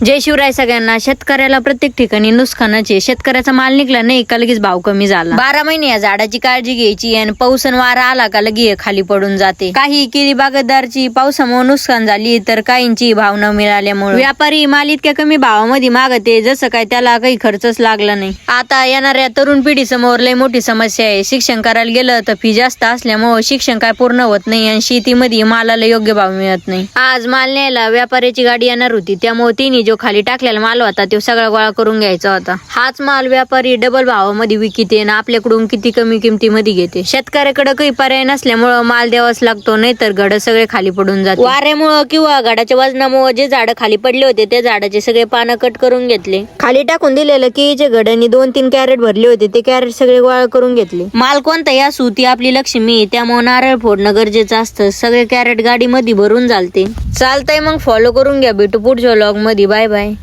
जय शिवराय सगळ्यांना. शेतकऱ्याला प्रत्येक ठिकाणी नुकसानाचे. शेतकऱ्याचा माल निघला नाही का लगेच भाव कमी झाला. 12 महिने या झाडाची काळजी घ्यायची आणि पाऊस आणि वारा आला का लगे खाली पडून जाते. काही केळी बागायतदारची पावसामुळे नुकसान झाली तर काहींची भाव न मिळाल्यामुळे व्यापारी माल इतक्या कमी भावामध्ये मागते जसं काय त्याला काही खर्चच लागला नाही. आता येणाऱ्या तरुण पिढी समोर लय मोठी समस्या आहे. शिक्षण करायला गेलं तर फी जास्त असल्यामुळे शिक्षण काय पूर्ण होत नाही आणि शेतीमध्ये मालाला योग्य भाव मिळत नाही. आज माल न्यायला व्यापाऱ्याची गाडी येणार होती, त्यामुळे तिने जो खाली टाकलेला माल होता तो सगळा गोळा करून घ्यायचा होता. हाच माल व्यापारी डबल भावामध्ये विकते आणि आपल्याकडून किती कमी किमतीमध्ये घेते. शेतकऱ्याकडे काही पर्याय नसल्यामुळे माल द्यावाच लागतो, नाही तर घड सगळे खाली पडून जाते. वाऱ्यामुळे किंवा घडाच्या वजनामुळे जे झाड खाली पडले होते त्या झाडाचे सगळे पानं कट करून घेतले. खाली टाकून दिलेलं की जे घडांनी 2-3 कॅरेट भरले होते ते कॅरेट सगळे गोळा करून घेतले. माल कोणताही असू ती आपली लक्ष्मी, त्यामुळे नारळ फोडणं गरजेचं असतं. सगळे कॅरेट गाडीमध्ये भरून चालते. चालतंय मग फॉलो करून घ्या. भेटू पुढच्या व्लॉग मध्ये. Bye bye.